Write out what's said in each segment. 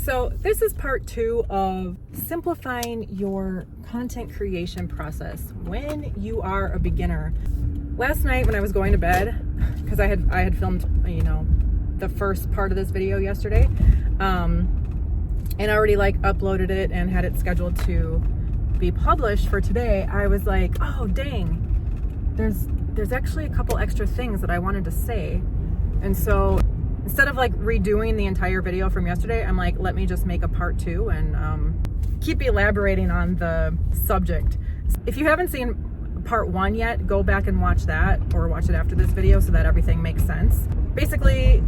So this is part 2 of simplifying your content creation process when you are a beginner. Last night when I was going to bed, because I had filmed, the first part of this video yesterday, and already uploaded it and had it scheduled to be published for today, I was like, oh dang, there's actually a couple extra things that I wanted to say. And so instead of redoing the entire video from yesterday, I'm like, let me just make a part 2 and keep elaborating on the subject. If you haven't seen part 1 yet, go back and watch that, or watch it after this video so that everything makes sense. Basically,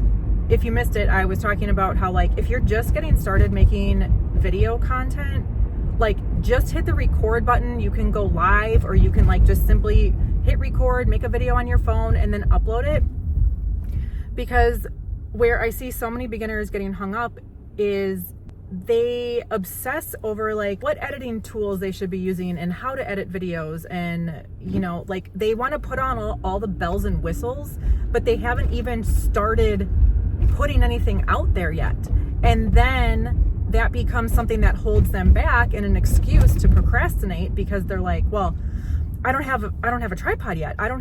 if you missed it, I was talking about how if you're just getting started making video content, just hit the record button. You can go live, or you can just simply hit record, make a video on your phone, and then upload it. Because where I see so many beginners getting hung up is they obsess over what editing tools they should be using and how to edit videos, and they want to put on all the bells and whistles, but they haven't even started putting anything out there yet. And then that becomes something that holds them back and an excuse to procrastinate, because they're like, well, I don't have a tripod yet. I don't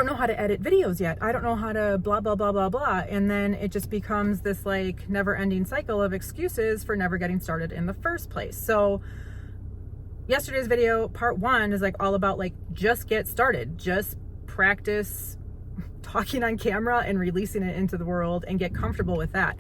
know how to edit videos yet. I don't know how to blah, blah, blah, blah, blah. And then it just becomes this never ending cycle of excuses for never getting started in the first place. So yesterday's video, part 1, is all about just get started. Just practice talking on camera and releasing it into the world and get comfortable with that.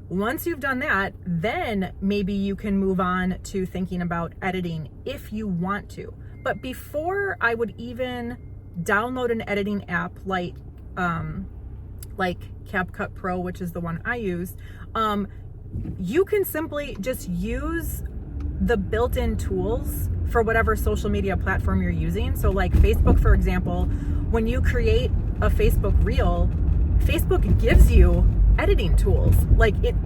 Once you've done that, then maybe you can move on to thinking about editing if you want to. But before I would even download an editing app like CapCut Pro, which is the one I use, you can simply just use the built-in tools for whatever social media platform you're using. So Facebook, for example, when you create a Facebook reel, Facebook gives you editing tools.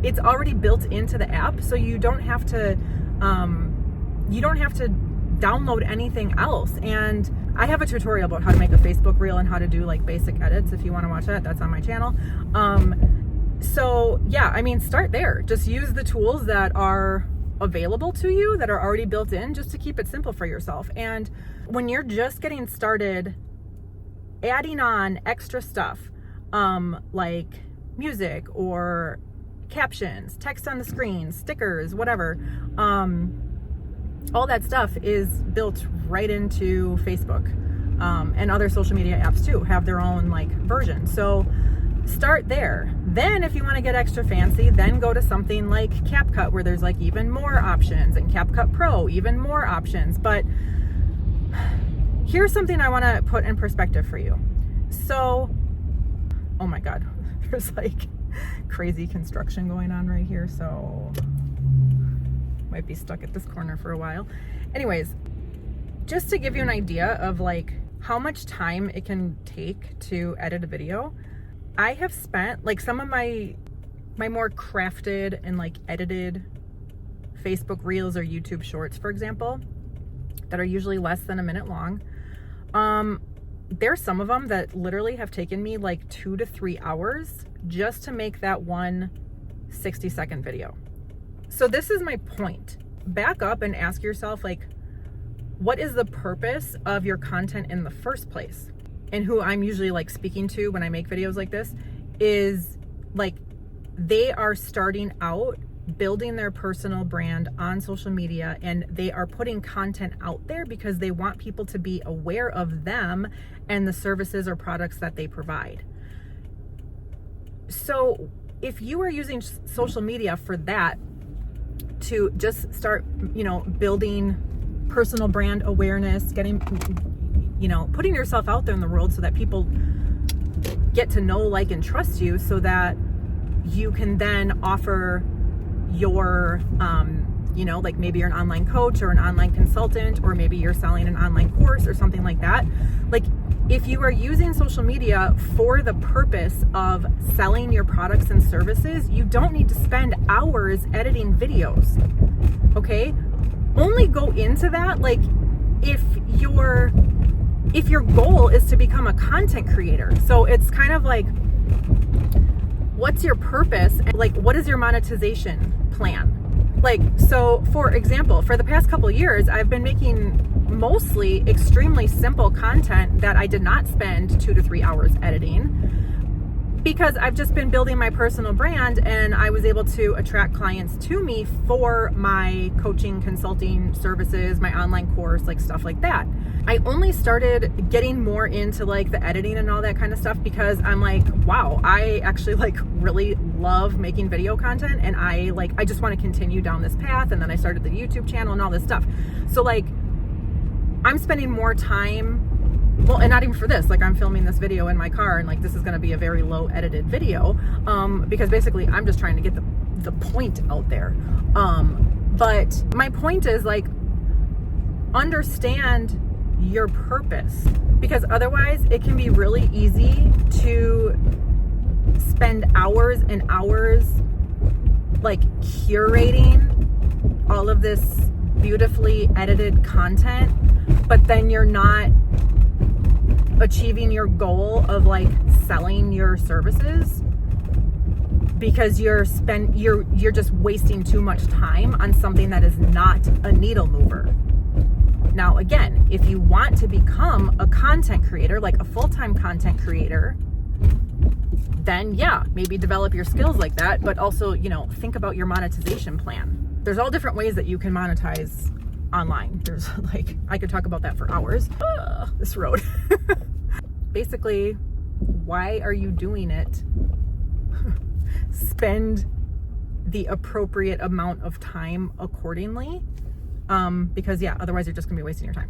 It's already built into the app, so you don't have to download anything else. And I have a tutorial about how to make a Facebook reel and how to do basic edits. If you want to watch that, that's on my channel. So yeah, start there. Just use the tools that are available to you, that are already built in, just to keep it simple for yourself. And when you're just getting started, adding on extra stuff, like music or captions, text on the screen, stickers, whatever, all that stuff is built right into Facebook, and other social media apps too have their own version. So start there. Then if you want to get extra fancy, then go to something like CapCut, where there's even more options, and CapCut Pro, even more options. But here's something I want to put in perspective for you. So, oh my God, there's crazy construction going on right here, so might be stuck at this corner for a while. Anyways, just to give you an idea of how much time it can take to edit a video, I have spent some of my more crafted and edited Facebook reels or YouTube shorts, for example, that are usually less than a minute long. There's some of them that literally have taken me 2 to 3 hours just to make that one 60-second video. So this is my point. Back up and ask yourself, what is the purpose of your content in the first place? And who I'm usually speaking to when I make videos like this is they are starting out building their personal brand on social media, and they are putting content out there because they want people to be aware of them and the services or products that they provide. So if you are using social media for that, to just start, building personal brand awareness, putting yourself out there in the world so that people get to know, like, and trust you, so that you can then offer your, maybe you're an online coach or an online consultant, or maybe you're selling an online course or something like that. If you are using social media for the purpose of selling your products and services, you don't need to spend hours editing videos, okay? Only go into that if your goal is to become a content creator. So it's kind of what's your purpose? And like, what is your monetization plan? Like, so for example, for the past couple of years, I've been making mostly extremely simple content that I did not spend 2 to 3 hours editing, because I've just been building my personal brand, and I was able to attract clients to me for my coaching, consulting services, my online course, like stuff like that. I only started getting more into like the editing and all that kind of stuff because I'm like, wow, I actually like really love making video content, and I just want to continue down this path. And then I started the YouTube channel and all this stuff. So like, I'm spending more time, well, and not even for this, like I'm filming this video in my car, and like this is going to be a very low edited video, because basically I'm just trying to get the point out there. But my point is like, understand your purpose, because otherwise it can be really easy to spend hours and hours like curating all of this beautifully edited content, but then you're not achieving your goal of like selling your services because you're just wasting too much time on something that is not a needle mover. Now, again, if you want to become a content creator, like a full-time content creator, then yeah, maybe develop your skills like that, but also, you know, think about your monetization plan. There's all different ways that you can monetize online. There's like, I could talk about that for hours. This road. Basically, why are you doing it? Spend the appropriate amount of time accordingly. Because yeah, otherwise you're just gonna be wasting your time.